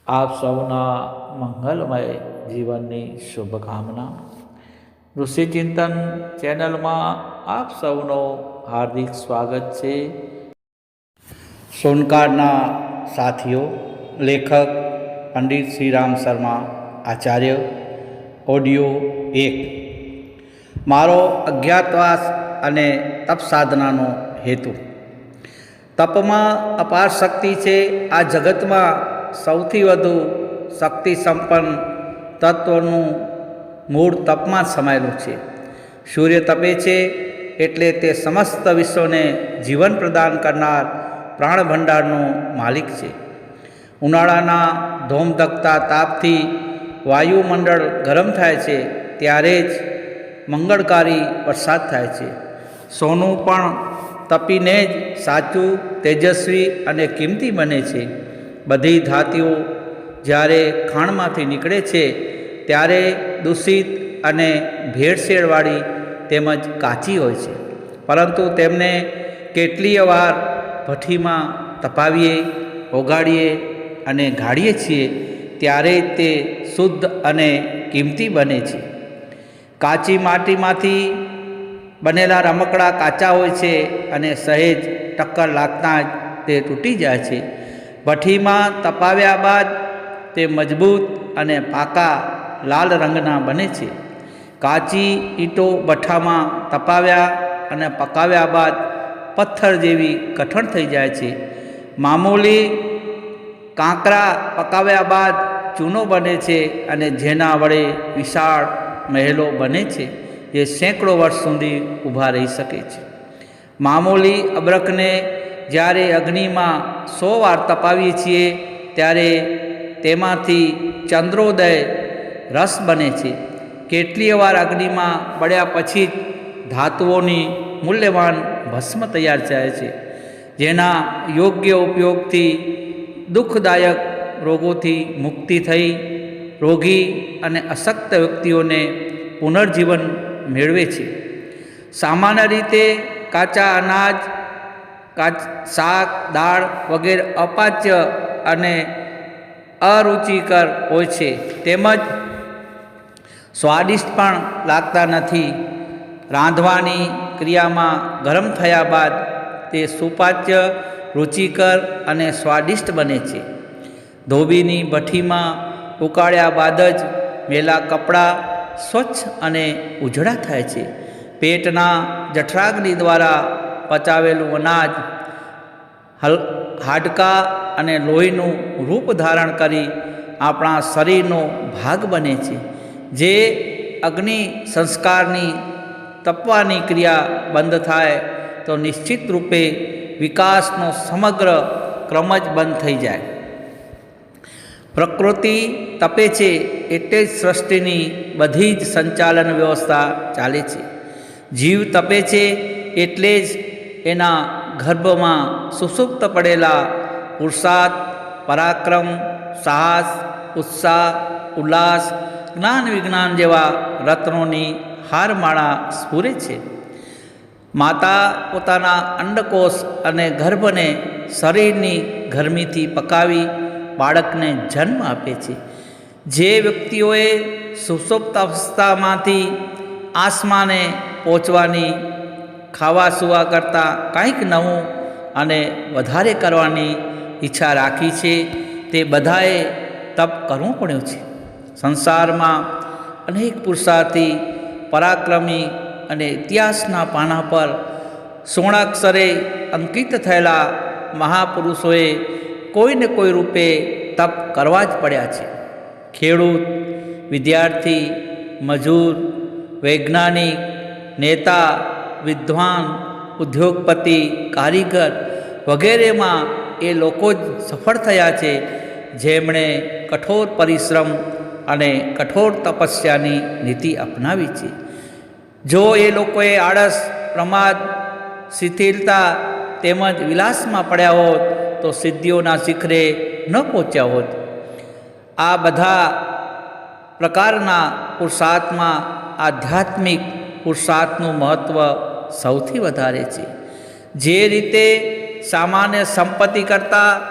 આપ સૌના મંગલમય જીવનની શુભકામના ઋષિચિંતન ચેનલમાં આપ સૌનો હાર્દિક સ્વાગત છે। સોનકારના સાથીઓ, લેખક પંડિત શ્રીરામ શર્મા આચાર્ય, ઓડિયો 1। મારો અજ્ઞાતવાસ અને તપ સાધનાનો હેતુ। તપમાં અપાર શક્તિ છે। આ જગતમાં સૌથી વધુ શક્તિ સંપન્ન તત્વનું મૂળ તપમાં સમાયેલું છે। સૂર્ય તપે છે એટલે તે સમસ્ત વિશ્વને જીવન પ્રદાન કરનાર પ્રાણ ભંડારનો માલિક છે। ઉનાળાના ધોમધકતા તાપથી વાયુમંડળ ગરમ થાય છે ત્યારે જ મંગળકારી વરસાદ થાય છે। સોનું પણ તપીને જ સાચું, તેજસ્વી અને કિંમતી બને છે। બધી ધાતુઓ જ્યારે ખાણમાંથી નીકળે છે ત્યારે દૂષિત અને ભેળસેળવાળી તેમજ કાચી હોય છે, પરંતુ તેમને કેટલીય વાર ભઠ્ઠીમાં તપાવીએ, ઓગાળીએ અને ગાળીએ છીએ ત્યારે તે શુદ્ધ અને કિંમતી બને છે। કાચી માટીમાંથી બનેલા રમકડા કાચા હોય છે અને સહેજ ટક્કર લાગતાં જ તે તૂટી જાય છે। ભઠ્ઠીમાં તપાવ્યા બાદ તે મજબૂત અને પાકા લાલ રંગના બને છે। કાચી ઈંટો ભઠ્ઠામાં તપાવ્યા અને પકાવ્યા બાદ પથ્થર જેવી કઠણ થઈ જાય છે। મામૂલી કાંકરા પકાવ્યા બાદ ચૂનો બને છે અને જેના વડે વિશાળ મહેલો બને છે જે સેંકડો વર્ષ સુધી ઊભા રહી શકે છે। મામૂલી અબરખને જ્યારે અગ્નિમાં 100 વાર તપાવીએ છીએ ત્યારે તેમાંથી ચંદ્રોદય રસ બને છે। કેટલીય વાર અગ્નિમાં બળ્યા પછી જ ધાતુઓની મૂલ્યવાન ભસ્મ તૈયાર થાય છે, જેના યોગ્ય ઉપયોગથી દુઃખદાયક રોગોથી મુક્તિ થઈ રોગી અને અશક્ત વ્યક્તિઓને પુનર્જીવન મેળવે છે। સામાન્ય રીતે કાચા અનાજ, શાક, દાળ વગેરે અપાચ્ય અને અરુચિકર હોય છે, તેમજ સ્વાદિષ્ટ પણ લાગતા નથી। રાંધવાની ક્રિયામાં ગરમ થયા બાદ તે સુપાચ્ય, રુચિકર અને સ્વાદિષ્ટ બને છે। ધોબીની ભઠ્ઠીમાં ઉકાળ્યા બાદ જ મેલા કપડાં સ્વચ્છ અને ઉજળા થાય છે। પેટના જઠરાગ્નિ દ્વારા પચાવેલું અનાજ હાડકાં અને લોહીનું રૂપ ધારણ કરી આપણા શરીરનો ભાગ બને છે। જે અગ્નિ સંસ્કારની તપવાની ક્રિયા બંધ થાય તો નિશ્ચિત રૂપે વિકાસનો સમગ્ર ક્રમ જ બંધ થઈ જાય। પ્રકૃતિ તપે છે એટલે જ સૃષ્ટિની બધી જ સંચાલન વ્યવસ્થા ચાલે છે। જીવ તપે છે એટલે જ એના ગર્ભમાં સુષુપ્ત પડેલા પુરુષાર્થ, પરાક્રમ, સાહસ, ઉત્સાહ, ઉલ્લાસ, જ્ઞાન વિજ્ઞાન જેવા રત્નોની હારમાળા સ્ફુરે છે। માતા પોતાના અંડકોષ અને ગર્ભને શરીરની ગરમીથી પકાવી બાળકને જન્મ આપે છે। જે વ્યક્તિઓએ સુષુપ્ત અવસ્થામાંથી આસમાને પહોંચવાની, ખાવા સુવા કરતાં કંઈક નવું અને વધારે કરવાની ઈચ્છા રાખી છે તે બધાએ તપ કરવું પડ્યું છે। સંસારમાં અનેક પુરુષાર્થી, પરાક્રમી અને ઇતિહાસના પાના પર સોણાક્ષરે અંકિત થયેલા મહાપુરુષોએ કોઈને કોઈ રૂપે તપ કરવા જ પડ્યા છે। ખેડૂત, વિદ્યાર્થી, મજૂર, વૈજ્ઞાનિક, નેતા, વિદ્વાન, ઉદ્યોગપતિ, કારીગર વગેરેમાં એ લોકો જ સફળ થયા છે જેમણે કઠોર પરિશ્રમ અને કઠોર તપસ્યાની નીતિ અપનાવી છે। જો એ લોકોએ આળસ, પ્રમાદ, શિથિલતા તેમજ વિલાસમાં પડ્યા હોત તો સિદ્ધિઓના શિખરે ન પહોંચ્યા હોત। આ બધા પ્રકારના પુરુષાર્થમાં આધ્યાત્મિક પુરુષાર્થનું મહત્ત્વ સૌથી વધારે છે। જે રીતે સામાન્ય સંપત્તિ કરતાં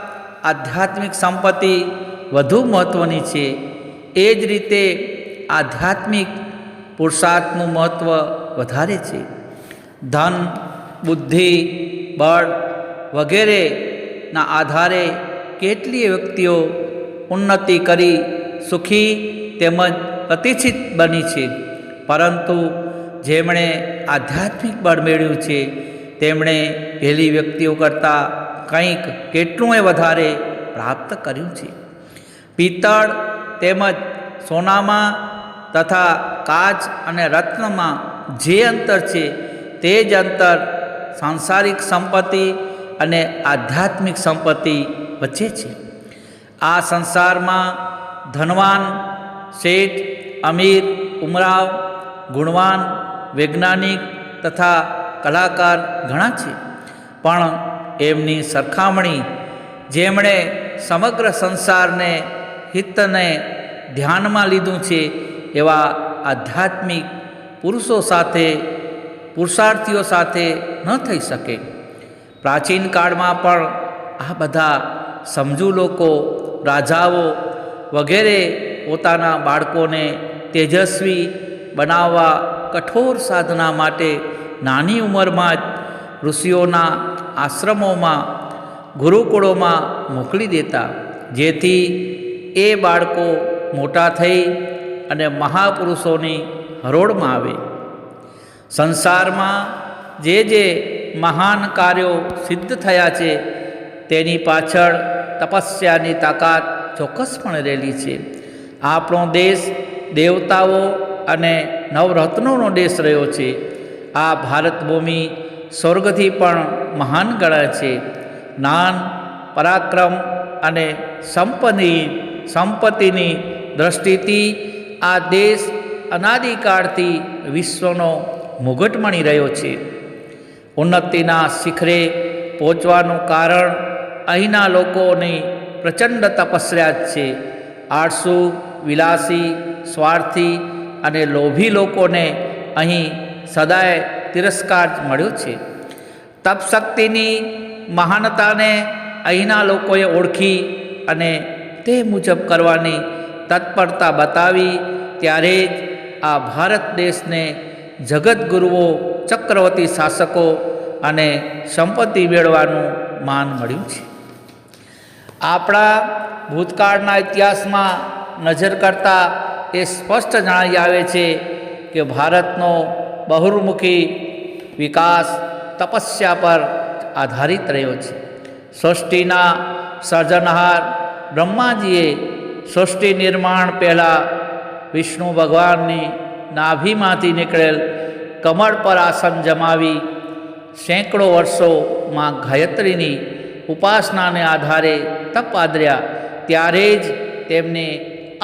આધ્યાત્મિક સંપત્તિ વધુ મહત્ત્વની છે. એ જ રીતે આધ્યાત્મિક પુરુષાર્થનું મહત્ત્વ વધારે છે. ધન, બુદ્ધિ, બળ વગેરેના આધારે કેટલીય વ્યક્તિઓ ઉન્નતિ કરી સુખી તેમજ પ્રતિષ્ઠિત બની છે, પરંતુ જેમણે આધ્યાત્મિક બળ મેળવ્યું છે તેમણે પહેલી વ્યક્તિઓ કરતાં કંઈક કેટલુંય વધારે પ્રાપ્ત કર્યું છે. પિત્તળ તેમજ સોનામાં તથા કાચ અને રત્નમાં જે અંતર છે તે જ અંતર સાંસારિક સંપત્તિ અને આધ્યાત્મિક સંપત્તિ વચ્ચે છે. આ સંસારમાં ધનવાન, શેઠ, અમીર, ઉમરાવ, ગુણવાન, વૈજ્ઞાનિક તથા કલાકાર ઘણા છે, પણ એમની સરખામણી જેમણે સમગ્ર સંસારને હિતને ધ્યાનમાં લીધું છે એવા આધ્યાત્મિક પુરુષો સાથે, પુરુષાર્થીઓ સાથે ન થઈ શકે. પ્રાચીન કાળમાં પણ આ બધા સમજુ લોકો, રાજાઓ વગેરે પોતાના બાળકોને તેજસ્વી બનાવવા કઠોર સાધના માટે નાની ઉંમરમાં જ ઋષિઓના આશ્રમોમાં, ગુરુકુળોમાં મોકલી દેતા, જેથી એ બાળકો મોટા થઈ અને મહાપુરુષોની હરોળમાં આવે. સંસારમાં જે મહાન કાર્યો સિદ્ધ થયા છે તેની પાછળ તપસ્યાની તાકાત ચોક્કસપણે રહેલી છે. આપણો દેશ દેવતાઓ અને નવરત્નોનો દેશ રહ્યો છે. આ ભારત ભૂમિ સ્વર્ગથી પણ મહાન ગણાય છે. જ્ઞાન, પરાક્રમ અને સંપત્તિની દ્રષ્ટિથી આ દેશ અનાદિકાળથી વિશ્વનો મુગટ મણી રહ્યો છે. ઉન્નતિના શિખરે પહોંચવાનું કારણ અહીંના લોકોની પ્રચંડ તપસ્યા જ છે. આળસુ, વિલાસી, સ્વાર્થી અને લોભી લોકોને અહીં સદાય તિરસ્કાર મળ્યો છે. તપશક્તિની મહાનતાને અહીંના લોકોએ ઓળખી અને તે મુજબ કરવાની તત્પરતા બતાવી ત્યારે જ આ ભારત દેશને જગતગુરુઓ, ચક્રવર્તી શાસકો અને સંપત્તિ મેળવવાનું માન મળ્યું છે. આપણા ભૂતકાળના ઇતિહાસમાં નજર કરતાં એ સ્પષ્ટ જણાઈ આવે છે કે ભારતનો બહુમુખી વિકાસ તપસ્યા પર આધારિત રહ્યો છે. સૃષ્ટિના સર્જનહાર બ્રહ્માજીએ સૃષ્ટિ નિર્માણ પહેલાં વિષ્ણુ ભગવાનની નાભીમાંથી નીકળેલ કમળ પર આસન જમાવી સેંકડો વર્ષોમાં ગાયત્રીની ઉપાસનાને આધારે તપ આદર્યા, ત્યારે જ તેમને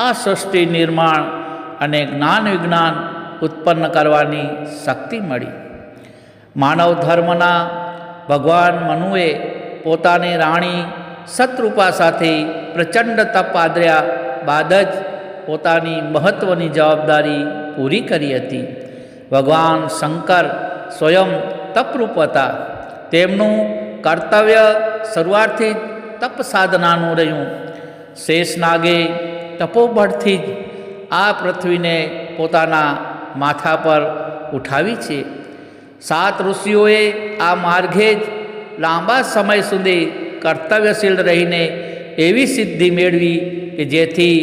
આ સૃષ્ટિ નિર્માણ અને જ્ઞાન વિજ્ઞાન ઉત્પન્ન કરવાની શક્તિ મળી. માનવ ધર્મના ભગવાન મનુએ પોતાની રાણી શતરૂપા સાથે પ્રચંડ તપ આદર્યા બાદ જ પોતાની મહત્ત્વની જવાબદારી પૂરી કરી હતી. ભગવાન શંકર સ્વયં તપરૂપ હતા. તેમનું કર્તવ્ય શરૂઆતથી જ તપ સાધનાનું રહ્યું. શેષનાગે તપોબળથી જ આ પૃથ્વીને પોતાના માથા પર ઉઠાવી છે. 7 ઋષિઓએ આ માર્ગે જ લાંબા સમય સુધી કર્તવ્યશીલ રહીને એવી સિદ્ધિ મેળવી કે જેથી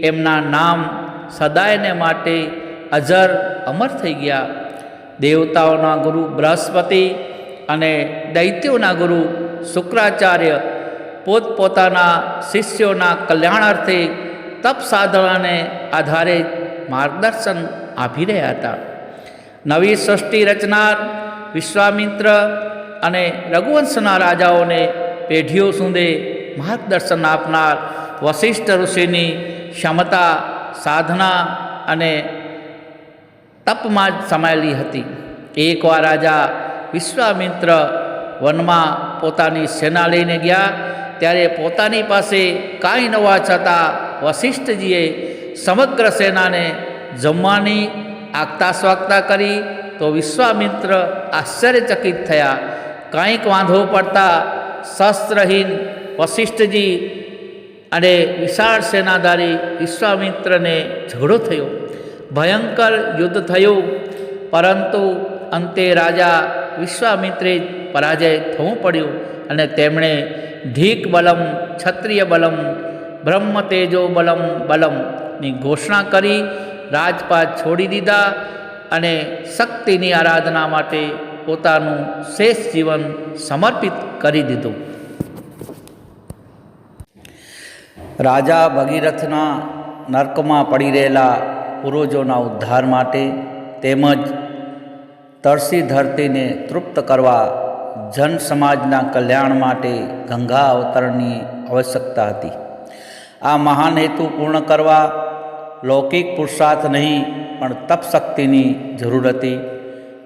એમના નામ સદાયને માટે અજર અમર થઈ ગયા. દેવતાઓના ગુરુ બૃહસ્પતિ અને દૈત્યોના ગુરુ શુક્રાચાર્ય પોતપોતાના શિષ્યોના કલ્યાણાર્થે તપ સાધનાને આધારે માર્ગદર્શન આપી રહ્યા હતા. નવી સૃષ્ટિ રચનાર વિશ્વામિત્ર અને રઘુવંશના રાજાઓને પેઢીઓ સુધી માર્ગદર્શન આપનાર વશિષ્ઠ ઋષિની ક્ષમતા સાધના અને તપમાં જ સમાયેલી હતી. એકવાર રાજા વિશ્વામિત્ર વનમાં પોતાની સેના લઈને ગયા ત્યારે પોતાની પાસે કાંઈ ન હોવા છતાં વશિષ્ઠજીએ સમગ્ર સેનાને જમવાની આગતા સ્વાગતા કરી તો વિશ્વામિત્ર આશ્ચર્યચકિત થયા. કંઈક વાંધો પડતા શસ્ત્રહીન વશિષ્ઠજી અને વિશાળ સેનાધારી વિશ્વામિત્રને ઝઘડો થયો. ભયંકર યુદ્ધ થયું, પરંતુ અંતે રાજા વિશ્વામિત્રે પરાજય થવું પડ્યું અને તેમણે ધીક બલમ ક્ષત્રિય બલમ બ્રહ્મ તેજો બલમ બલમની ઘોષણા કરી રાજપાટ છોડી દીધા અને શક્તિની આરાધના માટે પોતાનું શેષ જીવન સમર્પિત કરી દીધું. રાજા ભગીરથના નર્કમાં પડી રહેલા પૂર્વજોના ઉદ્ધાર માટે તેમજ તરસી ધરતીને તૃપ્ત કરવા જન સમાજના કલ્યાણ માટે ગંગા અવતરણની આવશ્યકતા હતી. આ મહાન હેતુ પૂર્ણ કરવા લૌકિક પુરુષાર્થ નહીં પણ તપશક્તિની જરૂર હતી.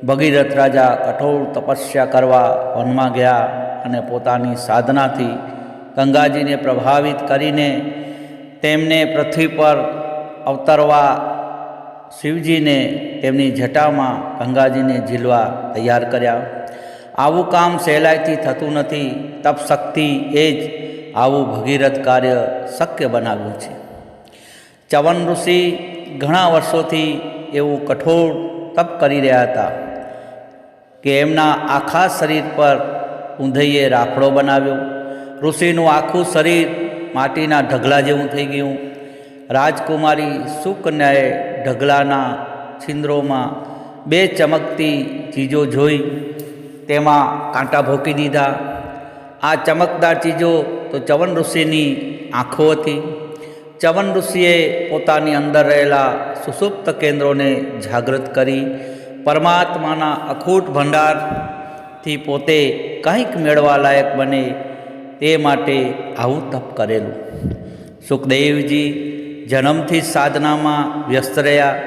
ભગીરથ રાજા કઠોર તપસ્યા કરવા વનમાં ગયા અને પોતાની સાધનાથી ગંગાજીને પ્રભાવિત કરીને તેમને પૃથ્વી પર અવતરવા શિવજીને તેમની જટામાં ગંગાજીને ઝીલવા તૈયાર કર્યા. આવું કામ સહેલાઈથી થતું નથી. તપશક્તિ એ જ આવું ભગીરથ કાર્ય શક્ય બનાવ્યું છે. ચવન ઋષિ ઘણા વર્ષોથી એવું કઠોર તપ કરી રહ્યા હતા કે એમના આખા શરીર પર ઊંધઈએ રાફડો બનાવ્યો. ઋષિનું આખું શરીર માટીના ઢગલા જેવું થઈ ગયું. રાજકુમારી સુકન્યાએ ઢગલાના છિદ્રોમાં બે ચમકતી ચીજો જોઈ તેમાં કાંટા ભોંકી દીધા. આ ચમકદાર ચીજો તો ચવન ઋષિની આંખો હતી. ચવન ઋષિએ પોતાની અંદર રહેલા સુષુપ્ત કેન્દ્રોને જાગૃત કરી પરમાત્માના અખૂટ ભંડારથી પોતે કંઈક મેળવા લાયક બને તે માટે આવું તપ કરેલું. સુખદેવજી જન્મથી સાધનામાં વ્યસ્ત રહ્યા.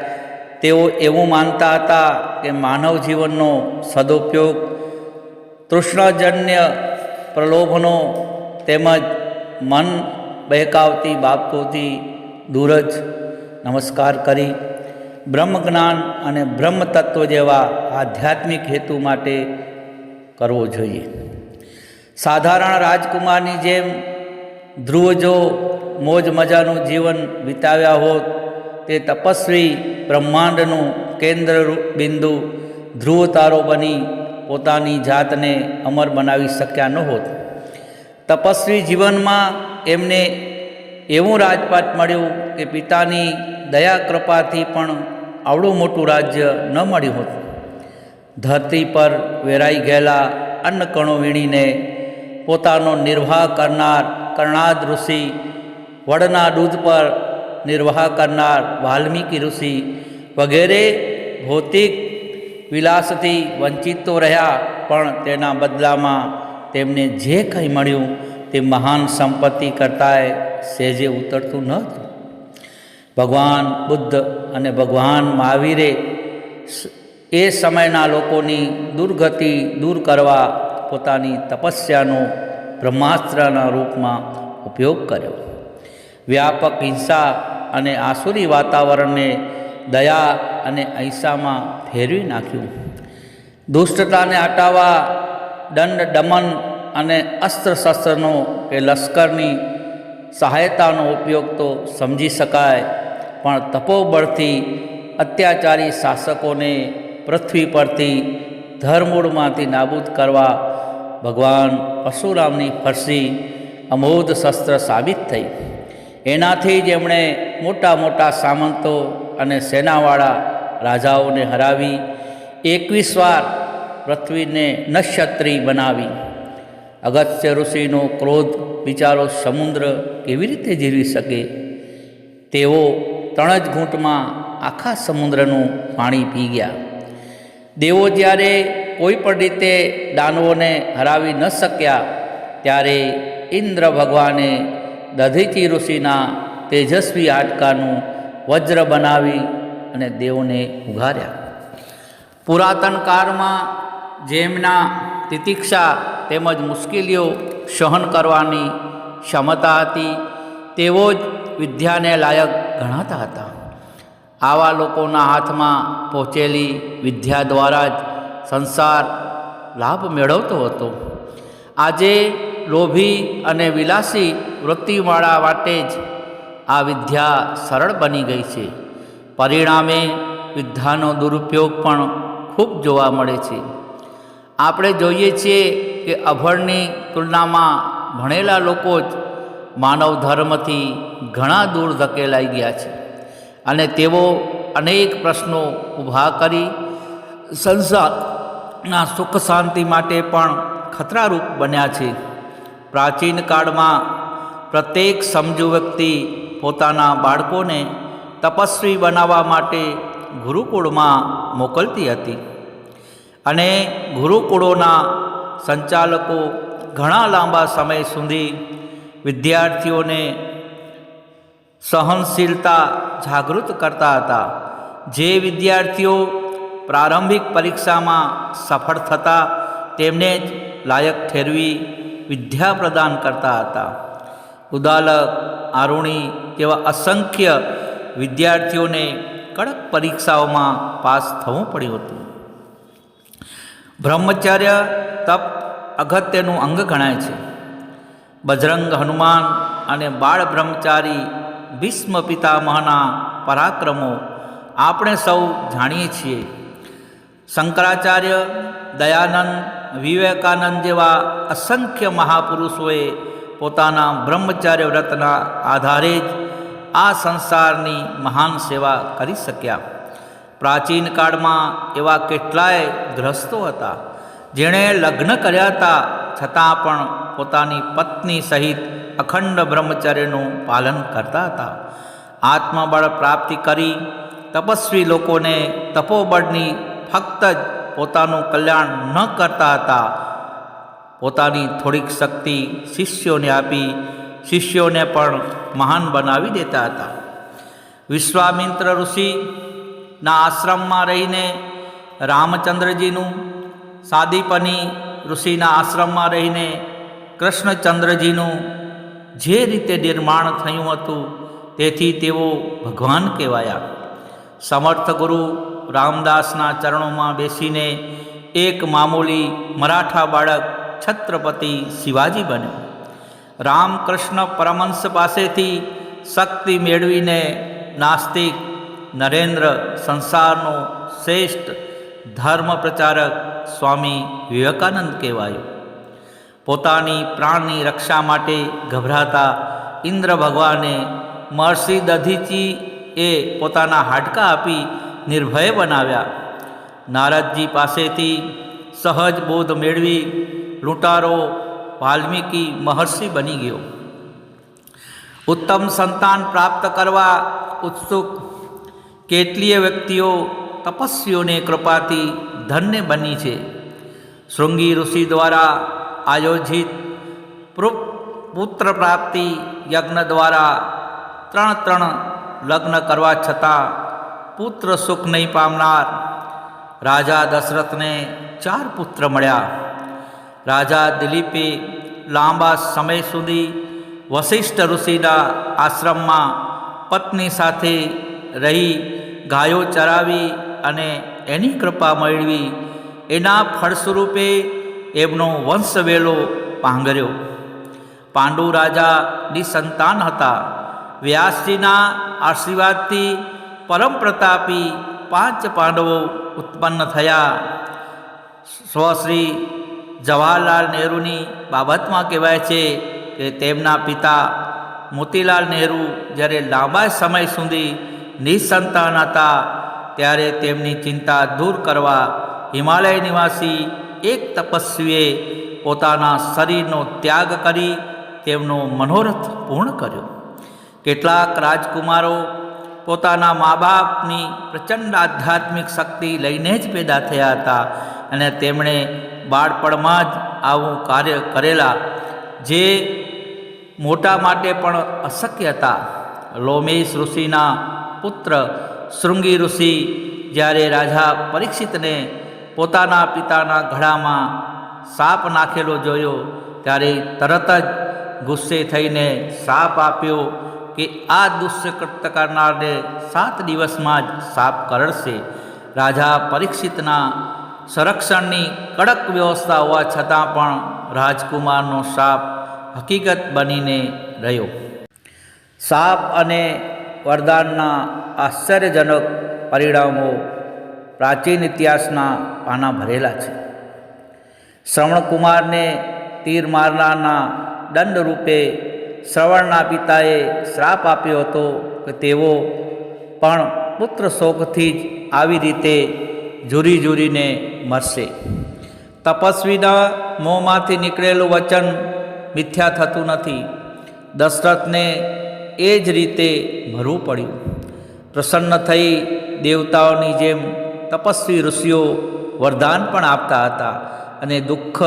તેઓ એવું માનતા હતા કે માનવ જીવનનો સદુપયોગ તૃષ્ણજન્ય પ્રલોભનો તેમજ મન બહેકાવતી બાબતોથી દૂર જ નમસ્કાર કરી બ્રહ્મજ્ઞાન અને બ્રહ્મતત્વ જેવા આધ્યાત્મિક હેતુ માટે કરવો જોઈએ. સાધારણ રાજકુમારની જેમ ધ્રુવ જો મોજ મજાનું જીવન વિતાવ્યા હોત, તે તપસ્વી બ્રહ્માંડનું કેન્દ્ર બિંદુ ધ્રુવ તારો બની પોતાની જાતને અમર બનાવી શક્યા ન હોત. તપસ્વી જીવનમાં એમને એવું રાજપાટ મળ્યું કે પિતાની દયા કૃપાથી પણ આવડું મોટું રાજ્ય ન મળ્યું હોત. ધરતી પર વેરાઈ ગયેલા અન્નકણો વીણીને પોતાનો નિર્વાહ કરનાર કર્ણાદ ઋષિ, વડના દૂધ પર નિર્વાહ કરનાર વાલ્મીકી ઋષિ વગેરે ભૌતિક વિલાસથી વંચિત તો રહ્યા, પણ તેના બદલામાં તેમને જે કંઈ મળ્યું તે મહાન સંપત્તિ કરતાંય સહેજે ઉતરતું ન હતું. ભગવાન બુદ્ધ અને ભગવાન મહાવીરે એ સમયના લોકોની દુર્ગતિ દૂર કરવા પોતાની તપસ્યાનો બ્રહ્માસ્ત્રના રૂપમાં ઉપયોગ કર્યો. વ્યાપક હિંસા અને આસુરી વાતાવરણને દયા અને અહિંસામાં ફેરવી નાખ્યું. દુષ્ટતાને હટાવવા દંડ દમન અને અસ્ત્ર શસ્ત્રનો કે લશ્કરની સહાયતાનો ઉપયોગ તો સમજી શકાય, પણ તપોબળથી અત્યાચારી શાસકોને પૃથ્વી પરથી ધરમૂળમાંથી નાબૂદ કરવા ભગવાન પરશુરામની ફરસી અમોધ શસ્ત્ર સાબિત થઈ. એનાથી જ એમણે મોટા મોટા સામંતો અને સેનાવાળા રાજાઓને હરાવી 21 વાર પૃથ્વીને નક્ષત્રી બનાવી. અગસ્ત્ય ઋષિનો ક્રોધ બિચારો સમુદ્ર કેવી રીતે જીરવી શકે? તેઓ 3 જ ઘૂંટમાં આખા સમુદ્રનું પાણી પી ગયા. દેવો જ્યારે કોઈ પણ રીતે દાનવોને હરાવી ન શક્યા, ત્યારે ઇન્દ્ર ભગવાને દધીચી ઋષિના તેજસ્વી હાડકાનું વજ્ર બનાવી અને દેવોને ઉઘાર્યા. પુરાતન કાળમાં જેમના તિતિક્ષા તેમજ મુશ્કેલીઓ સહન કરવાની ક્ષમતા હતી, તેઓ જ વિદ્યાને લાયક ગણાતા હતા. આવા લોકોના હાથમાં પહોંચેલી વિદ્યા દ્વારા જ સંસાર લાભ મેળવતો હતો. આજે લોભી અને વિલાસી વૃત્તિવાળા માટે જ આ વિદ્યા સરળ બની ગઈ છે. પરિણામે વિદ્યાનો દુરુપયોગ પણ ખૂબ જોવા મળે છે. આપણે જોઈએ છીએ કે અભણની તુલનામાં ભણેલા લોકો જ માનવ ધર્મથી ઘણા દૂર ધકેલાઈ ગયા છે અને તેઓ અનેક પ્રશ્નો ઊભા કરી સંસારના સુખ શાંતિ માટે પણ ખતરારૂપ બન્યા છે. પ્રાચીન કાળમાં પ્રત્યેક સમજુ વ્યક્તિ પોતાના બાળકોને તપસ્વી બનાવવા માટે ગુરુકુળમાં મોકલતી હતી અને ગુરુકુળોના સંચાલકો ઘણા લાંબા સમય સુધી વિદ્યાર્થીઓને સહનશીલતા જાગૃત કરતા હતા. જે વિદ્યાર્થીઓ પ્રારંભિક પરીક્ષામાં સફળ થતા તેમને જ લાયક ઠેરવી વિદ્યા પ્રદાન કરતા હતા. ઉદાલક, આરુણી જેવા અસંખ્ય વિદ્યાર્થીઓને કડક પરીક્ષાઓમાં પાસ થવું પડ્યું હતું. બ્રહ્મચર્ય તપ અગત્યનું અંગ ગણાય છે. બજરંગ હનુમાન અને બાળ બ્રહ્મચારી ભીષ્મ પિતામહના પરાક્રમો આપણે સૌ જાણીએ છીએ. શંકરાચાર્ય, દયાનંદ, વિવેકાનંદ જેવા અસંખ્ય મહાપુરુષોએ પોતાના બ્રહ્મચર્ય વ્રતના આધારે જ આ સંસારની મહાન સેવા કરી શક્યા. પ્રાચીન કાળમાં એવા કેટલાય ગ્રસ્તો હતા જેણે લગ્ન કર્યા હતા છતાં પણ પોતાની પત્ની સહિત અખંડ બ્રહ્મચર્યનું પાલન કરતા હતા. આત્મબળ પ્રાપ્તિ કરી તપસ્વી લોકોને તપોબળની ફક્ત જ પોતાનું કલ્યાણ ન કરતા હતા, પોતાની થોડીક શક્તિ શિષ્યોને આપી શિષ્યોને પણ મહાન બનાવી દેતા હતા. વિશ્વામિત્ર ઋષિના આશ્રમમાં રહીને રામચંદ્રજીનું, સાદીપની ઋષિના આશ્રમમાં રહીને કૃષ્ણચંદ્રજીનું જે રીતે નિર્માણ થયું હતું તેથી તેઓ ભગવાન કહેવાયા. સમર્થ ગુરુ રામદાસના ચરણોમાં બેસીને એક મામૂલી મરાઠા બાળક છત્રપતિ શિવાજી બન્યો. રામકૃષ્ણ પરમહંસ પાસેથી શક્તિ મેળવીને નાસ્તિક નરેન્દ્ર સંસારનો શ્રેષ્ઠ ધર્મ પ્રચારક સ્વામી વિવેકાનંદ કહેવાયો. પોતાની પ્રાણની રક્ષા માટે ગભરાતા ઇન્દ્ર ભગવાને મહર્ષિ દધીચીએ પોતાના હાડકાં આપી નિર્ભય બનાવ્યા. નારદજી પાસેથી સહજ બોધ મેળવી લૂંટારો વાલ્મીકી મહર્ષિ બની ગયો. ઉત્તમ સંતાન પ્રાપ્ત કરવા ઉત્સુક કેટલીય વ્યક્તિઓ તપસ્વીઓની કૃપાથી ધન્ય બની છે. શૃંગી ઋષિ દ્વારા આયોજિત પુત્ર પ્રાપ્તિ યજ્ઞ દ્વારા 3 લગ્ન કરવા છતાં પુત્ર સુખ નહીં પામનાર રાજા દશરથને 4 પુત્ર મળ્યા. રાજા દિલીપે લાંબા સમય સુધી વશિષ્ઠ ઋષિના આશ્રમમાં પત્ની સાથે રહી ગાયો ચરાવી અને એની કૃપા મેળવી. એના ફળ સ્વરૂપે એમનો વંશવેલો પાંગર્યો. પાંડુ રાજા નિસંતાન હતા. વ્યાસજીના આશીર્વાદથી પરમ પ્રતાપી 5 પાંડવો ઉત્પન્ન થયા. સ્વશ્રી જવાહરલાલ નહેરુની બાબતમાં કહેવાય છે કે તેમના પિતા મોતીલાલ નહેરુ જ્યારે લાંબા સમય સુધી નિસંતાન હતા ત્યારે તેમની ચિંતા દૂર કરવા હિમાલય નિવાસી એક તપસ્વીએ પોતાના શરીરનો ત્યાગ કરી તેમનો મનોરથ પૂર્ણ કર્યો. કેટલાક રાજકુમારો પોતાના મા બાપની પ્રચંડ આધ્યાત્મિક શક્તિ લઈને જ પેદા થયા હતા અને તેમણે બાળપણમાં જ આવું કાર્ય કરેલા જે મોટા માટે પણ અશક્ય હતા. લોમેશ ઋષિના પુત્ર શૃંગી ઋષિ જ્યારે રાજા પરીક્ષિતને પોતાના પિતાના ગળામાં સાપ નાખેલો જોયો ત્યારે તરત જ ગુસ્સે થઈને સાપ આપ્યો કે આ દુષ્કૃત્ય કરનારને 7 દિવસમાં જ સાપ કરડશે. રાજા પરીક્ષિતના સંરક્ષણની કડક વ્યવસ્થા હોવા છતાં પણ રાજકુમારનો સાપ હકીકત બનીને રહ્યો. શાપ અને વરદાનના આશ્ચર્યજનક પરિણામો પ્રાચીન ઇતિહાસના પાના ભરેલા છે. શ્રવણકુમારને તીર મારનારના દંડ રૂપે શ્રવણના પિતાએ શ્રાપ આપ્યો હતો કે તેઓ પણ પુત્ર શોકથી જ આવી રીતે ઝૂરી ઝૂરીને મરશે. તપસ્વીના મોંમાંથી નીકળેલું વચન મિથ્યા થતું નથી. દશરથને એ જ રીતે ભરવું પડ્યું. પ્રસન્ન થઈ દેવતાઓની જેમ તપસ્વી ઋષિઓ વરદાન પણ આપતા હતા અને દુઃખ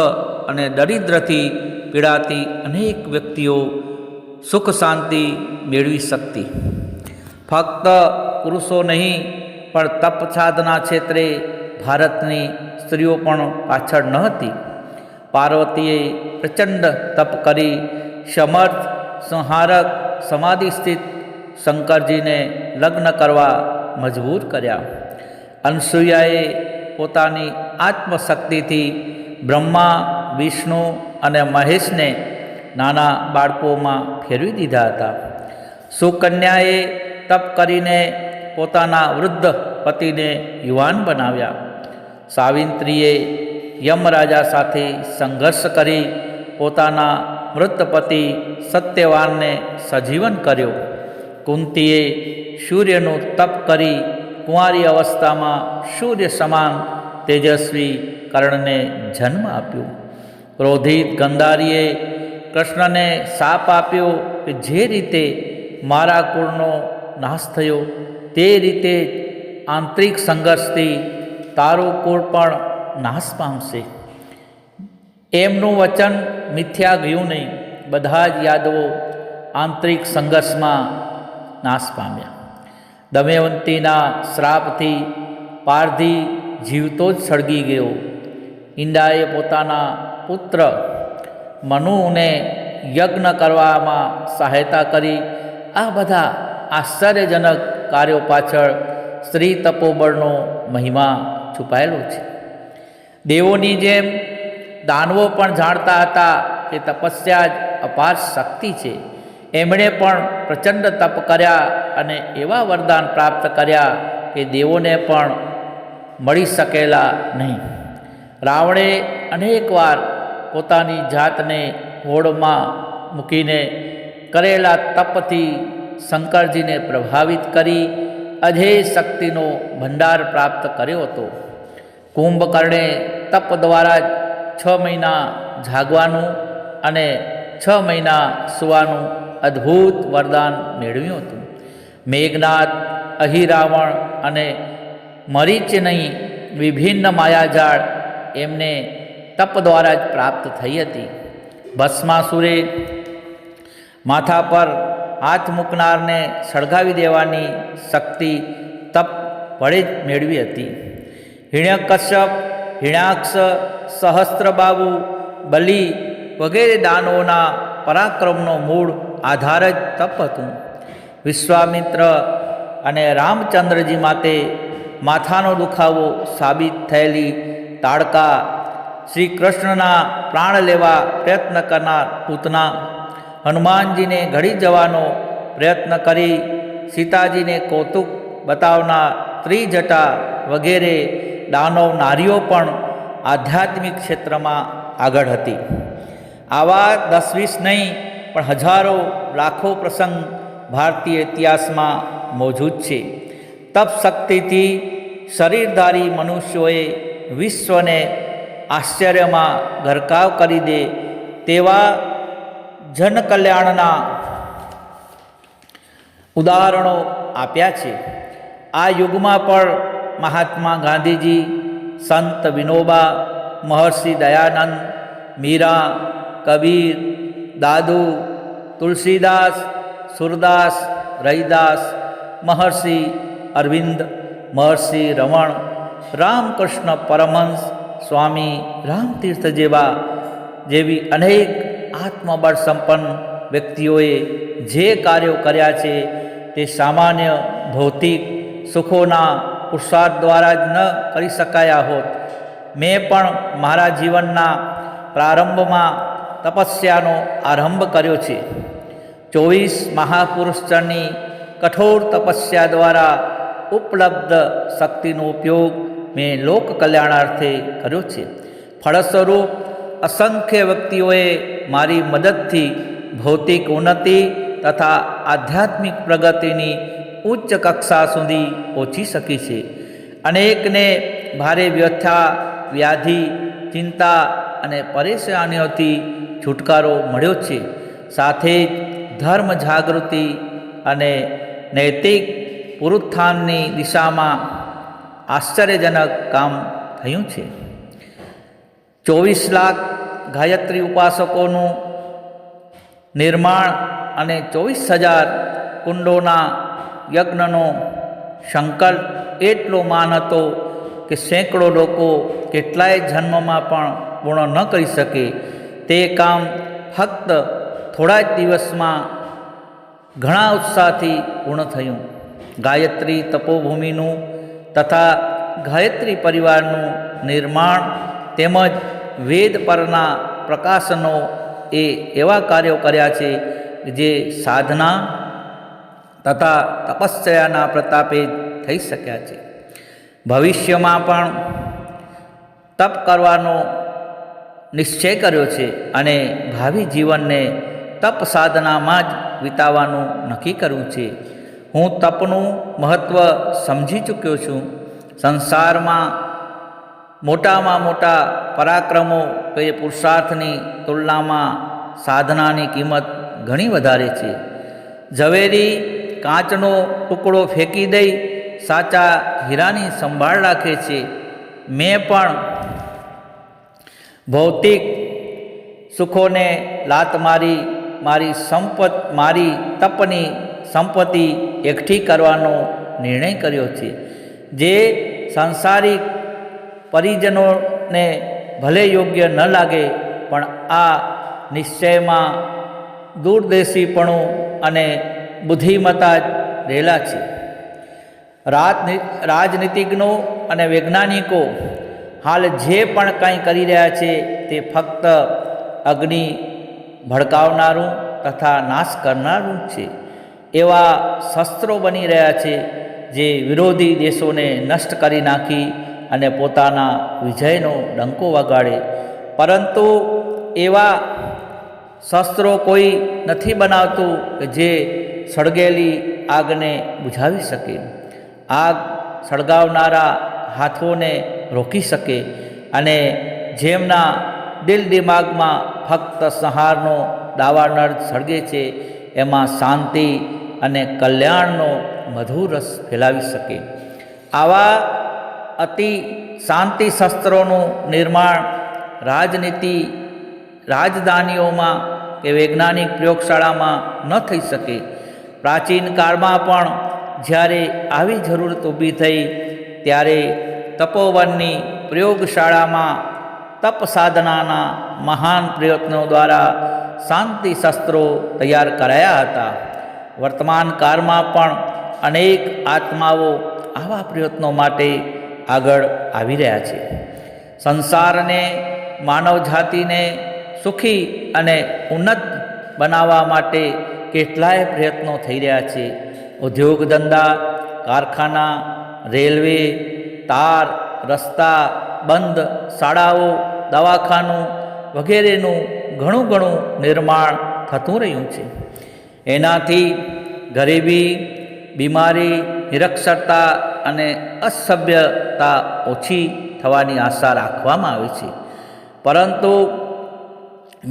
અને દરિદ્રથી પીડાતી અનેક વ્યક્તિઓ સુખ શાંતિ મેળવી શકતી. ફક્ત પુરુષો નહીં પણ તપ સાધના ક્ષેત્રે ભારતની સ્ત્રીઓ પણ પાછળ ન હતી. પાર્વતીએ પ્રચંડ તપ કરી સમર્થ સંહારક સમાધિ સ્થિત શંકરજીને લગ્ન કરવા મજબૂર કર્યા. અનસૂયાએ પોતાની આત્મશક્તિથી બ્રહ્મા વિષ્ણુ અને મહેશને નાના બાળકોમાં ફેરવી દીધા હતા. સુકન્યાએ તપ કરીને પોતાના વૃદ્ધ પતિને યુવાન બનાવ્યા. સાવિત્રીએ યમરાજા સાથે સંઘર્ષ કરી પોતાના મૃત પતિ સત્યવાનને સજીવન કર્યો. કુંતીએ સૂર્યનું તપ કરી કુંવારી અવસ્થામાં સૂર્ય સમાન તેજસ્વી કર્ણને જન્મ આપ્યો. ક્રોધિત ગંધારીએ કૃષ્ણને શાપ આપ્યો કે જે રીતે મારા કુળનો નાશ થયો તે રીતે આંતરિક સંઘર્ષથી તારું કુળ પણ નાશ પામશે. એમનું વચન મિથ્યા ગયું નહીં. બધા જ યાદવો આંતરિક સંઘર્ષમાં નાશ પામ્યા. દમયંતીના શ્રાપથી પારધી જીવતો જ સળગી ગયો. ઈંડાએ પોતાના પુત્ર મનુને યજ્ઞ કરવામાં સહાયતા કરી. આ બધા આશ્ચર્યજનક કાર્યો પાછળ સ્ત્રી તપોબળનો મહિમા છુપાયેલો છે. દેવોની જેમ દાનવો પણ જાણતા હતા કે તપસ્યા જ અપાર શક્તિ છે. એમણે પણ પ્રચંડ તપ કર્યા અને એવા વરદાન પ્રાપ્ત કર્યા કે દેવોને પણ મળી શકેલા નહીં. રાવણે અનેકવાર પોતાની જાતને હોડમાં મૂકીને કરેલા તપથી શંકરજીને પ્રભાવિત કરી અજેય શક્તિનો ભંડાર પ્રાપ્ત કર્યો હતો. કુંભકર્ણે તપ દ્વારા જ 6 મહિના જાગવાનું અને 6 મહિના સૂવાનું અદ્ભુત વરદાન મેળવ્યું હતું. મેઘનાદ, અહિરાવણ અને મરીચની વિભિન્ન માયાજાળ એમને તપ દ્વારા જ પ્રાપ્ત થઈ હતી. ભસ્માસુરે માથા પર હાથ મૂકનારને સળગાવી દેવાની શક્તિ તપ વડે જ મેળવી હતી. હિરણ્યકશ્યપ, હિરણ્યાક્ષ, સહસ્ત્રબાહુ, બલિ વગેરે દાનવોના પરાક્રમનો મૂળ આધાર જ તપ હતું. વિશ્વામિત્ર અને રામચંદ્રજી માટે માથાનો દુખાવો સાબિત થયેલી તાડકા, શ્રી કૃષ્ણના પ્રાણ લેવા પ્રયત્ન કરનાર પૂતના, હનુમાનજીને ઘડી જવાનો પ્રયત્ન કરી સીતાજીને કૌતુક બતાવનાર ત્રિજટા વગેરે દાનવ નારીઓ પણ આધ્યાત્મિક ક્ષેત્રમાં આગળ હતી. આવા 10-20 નહીં પણ હજારો લાખો પ્રસંગ ભારતીય ઇતિહાસમાં મોજૂદ છે. તપ શક્તિથી શરીરધારી મનુષ્યોએ વિશ્વને આશ્ચર્યમાં ગરકાવ કરી દે તેવા જનકલ્યાણના ઉદાહરણો આપ્યા છે. આ યુગમાં પણ મહાત્મા ગાંધીજી, સંત વિનોબા, મહર્ષિ દયાનંદ, મીરા, કબીર, દાદુ, તુલસીદાસ, સુરદાસ, રૈદાસ, મહર્ષિ અરવિંદ, મહર્ષિ રમણ, રામકૃષ્ણ પરમહંસ, સ્વામી રામતીર્થ જેવી અનેક આત્મબળ સંપન્ન વ્યક્તિઓએ જે કાર્યો કર્યા છે તે સામાન્ય ભૌતિક સુખોના પુરુષાર્થ દ્વારા જ ન કરી શકાયા હોત. મેં પણ મારા જીવનના પ્રારંભમાં તપસ્યાનો આરંભ કર્યો છે. 24 મહાપુરુષની કઠોર તપસ્યા દ્વારા ઉપલબ્ધ શક્તિનો ઉપયોગ મેં લોક કલ્યાણાર્થે કર્યો છે. ફળસ્વરૂપ અસંખ્ય વ્યક્તિઓએ મારી મદદથી ભૌતિક ઉન્નતિ તથા આધ્યાત્મિક પ્રગતિની ઉચ્ચ કક્ષા સુધી પહોંચી શકી છે. અનેકને ભારે વ્યથા, વ્યાધિ, ચિંતા અને પરેશાનીઓથી છુટકારો મળ્યો છે. સાથે જ ધર્મ જાગૃતિ અને નૈતિક પુનરુત્થાનની દિશામાં આશ્ચર્યજનક કામ થયું છે. 24 લાખ ગાયત્રી ઉપાસકોનું નિર્માણ અને 24,000 કુંડોના યજ્ઞનો સંકલ્પ એટલો માન હતો કે સેંકડો લોકો કેટલાય જન્મમાં પણ પૂર્ણ ન કરી શકે. તે કામ ફક્ત થોડા જ દિવસમાં ઘણા ઉત્સાહથી પૂર્ણ થયું. ગાયત્રી તપોભૂમિનું તથા ગાયત્રી પરિવારનું નિર્માણ તેમજ વેદ પરના પ્રકાશનો એ એવા કાર્યો કર્યા છે જે સાધના તથા તપસ્યાના પ્રતાપે થઈ શક્યા છે. ભવિષ્યમાં પણ તપ કરવાનો નિશ્ચય કર્યો છે અને ભાવિ જીવનને તપ સાધનામાં જ વિતાવવાનું નક્કી કર્યું છે. હું તપનું મહત્ત્વ સમજી ચૂક્યો છું. સંસારમાં મોટામાં મોટા પરાક્રમો તો એ પુરુષાર્થની તુલનામાં સાધનાની કિંમત ઘણી વધારે છે. ઝવેરી કાચનો ટુકડો ફેંકી દઈ સાચા હીરાની સંભાળ રાખે છે. મેં પણ ભૌતિક સુખોને લાત મારી તપની સંપત્તિ એકઠી કરવાનો નિર્ણય કર્યો છે. જે સાંસારિક પરિજનોને ભલે યોગ્ય ન લાગે, પણ આ નિશ્ચયમાં દૂરદેશીપણું અને બુદ્ધિમત્તા જ રહેલા છે. રાજનીતિજ્ઞો અને વૈજ્ઞાનિકો હાલ જે પણ કંઈ કરી રહ્યા છે તે ફક્ત અગ્નિ ભડકાવનારું તથા નાશ કરનારું છે. એવા શસ્ત્રો બની રહ્યા છે જે વિરોધી દેશોને નષ્ટ કરી નાખી અને પોતાના વિજયનો ડંકો વગાડે. પરંતુ એવા શસ્ત્રો કોઈ નથી બનાવતું કે જે સળગેલી આગને બુઝાવી શકે, આગ સળગાવનારા હાથોને રોકી શકે અને જેમના દિલ દિમાગમાં ફક્ત સંહારનો દાવાનળ સળગે છે એમાં શાંતિ અને કલ્યાણનો મધુર રસ ફેલાવી શકે. આવા અતિ શાંતિ શસ્ત્રોનું નિર્માણ રાજધાનીઓમાં કે વૈજ્ઞાનિક પ્રયોગશાળામાં ન થઈ શકે. પ્રાચીન કાળમાં પણ જ્યારે આવી જરૂરત ઊભી થઈ ત્યારે તપોવનની પ્રયોગશાળામાં તપ સાધનાના મહાન પ્રયત્નો દ્વારા શાંતિ શસ્ત્રો તૈયાર કરાયા હતા. વર્તમાન કાળમાં પણ અનેક આત્માઓ આવા પ્રયત્નો માટે આગળ આવી રહ્યા છે. સંસારને, માનવજાતિને સુખી અને ઉન્નત બનાવવા માટે કેટલાય પ્રયત્નો થઈ રહ્યા છે. ઉદ્યોગ ધંધા, કારખાના, રેલવે, તાર, રસ્તા, બંધ, શાળાઓ, દવાખાનું વગેરેનું ઘણું નિર્માણ થતું રહ્યું છે. એનાથી ગરીબી, બીમારી, નિરક્ષરતા અને અસભ્યતા ઓછી થવાની આશા રાખવામાં આવે છે. પરંતુ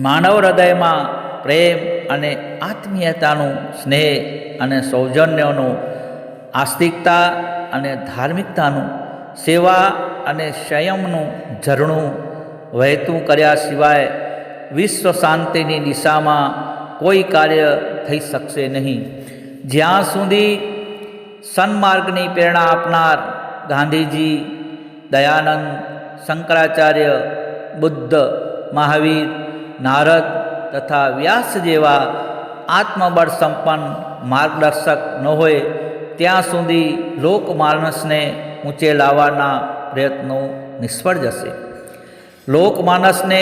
માનવ હૃદયમાં પ્રેમ અને આત્મીયતાનું, સ્નેહ અને સૌજન્યનું, આસ્તિકતા અને ધાર્મિકતાનું, સેવા અને સંયમનું ઝરણું વહેતું કર્યા સિવાય વિશ્વ શાંતિની દિશામાં કોઈ કાર્ય થઈ શકશે નહીં. જ્યાં સુધી સન્માર્ગની પ્રેરણા આપનાર ગાંધીજી, દયાનંદ, શંકરાચાર્ય, બુદ્ધ, મહાવીર, નારદ તથા વ્યાસ જેવા આત્મબળ સંપન્ન માર્ગદર્શક ન હોય ત્યાં સુધી લોકમાનસને ઊંચે લાવવાના પ્રયત્નો નિષ્ફળ જશે. લોકમાનસને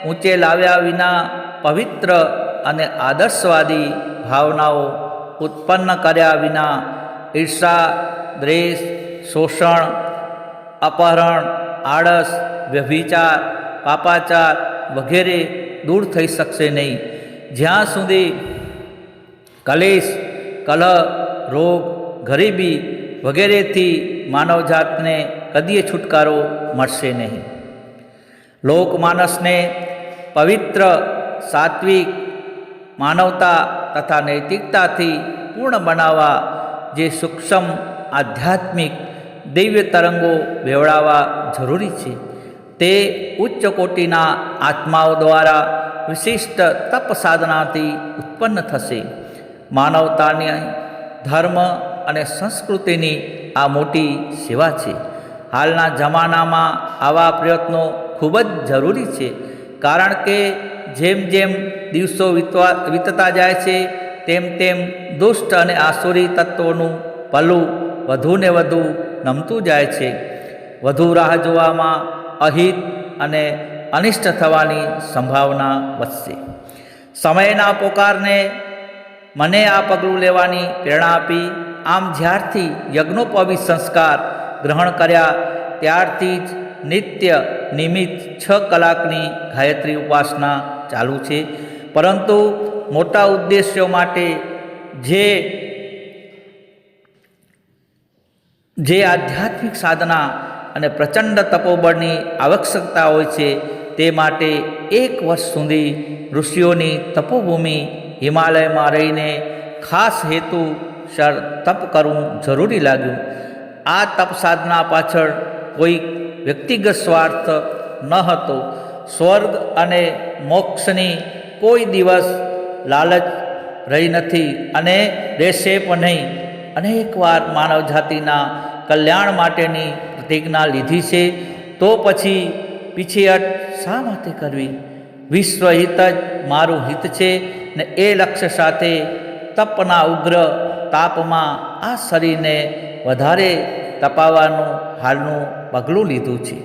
ઊંચે લાવ્યા વિના પવિત્ર અને આદર્શવાદી ભાવનાઓ ઉત્પન્ન કર્યા વિના ઈર્ષા, દ્વેષ, શોષણ, અપહરણ, આળસ, વ્યભિચાર, પાપાચાર વગેરે દૂર થઈ શકશે નહીં. જ્યાં સુધી કલેશ, કલહ, રોગ, ગરીબી વગેરેથી માનવજાતને કદીએ છુટકારો મળશે નહીં. લોકમાનસને પવિત્ર, સાત્વિક, માનવતા તથા નૈતિકતાથી પૂર્ણ બનાવવા જે સૂક્ષ્મ આધ્યાત્મિક દિવ્ય તરંગો બેવડાવવા જરૂરી છે, તે ઉચ્ચ કોટીના આત્માઓ દ્વારા વિશિષ્ટ તપ સાધનાથી ઉત્પન્ન થશે. માનવતાની ધર્મ અને સંસ્કૃતિની આ મોટી સેવા છે. હાલના જમાનામાં આવા પ્રયત્નો ખૂબ જ જરૂરી છે, કારણ કે જેમ જેમ દિવસો વીતતા જાય છે તેમ તેમ દુષ્ટ અને આસુરી તત્વોનું પલું વધુને વધુ નમતું જાય છે. વધુ રાહ જોવામાં અહિત અને અનિષ્ટ થવાની સંભાવના વધશે. સમયના પોકારને મને આ પગલું લેવાની પ્રેરણા આપી. આમ જ્યારથી યજ્ઞોપવિત સંસ્કાર ગ્રહણ કર્યા ત્યારથી જ નિત્ય નિમિત્ત 6 કલાકની ગાયત્રી ઉપાસના ચાલુ છે. પરંતુ મોટા ઉદ્દેશ્યો માટે જે આધ્યાત્મિક સાધના અને પ્રચંડ તપોબળની આવશ્યકતા હોય છે, તે માટે 1 વર્ષ સુધી ઋષિઓની તપોભૂમિ હિમાલયમાં રહીને ખાસ હેતુસર તપ કરવું જરૂરી લાગ્યું. આ તપ સાધના પાછળ કોઈ વ્યક્તિગત સ્વાર્થ ન હતો. સ્વર્ગ અને મોક્ષની કોઈ દિવસ લાલચ રહી નથી અને રહેશે પણ નહીં. અનેકવાર માનવજાતિના કલ્યાણ માટેની પ્રતિજ્ઞા લીધી છે, તો પછી પીછેહટ શા માટે કરવી? વિશ્વહિત જ મારું હિત છે ને એ લક્ષ્ય સાથે તપના ઉગ્ર તાપમાં આ શરીરને વધારે તપાવવાનું હાલનું પગલું લીધું છે.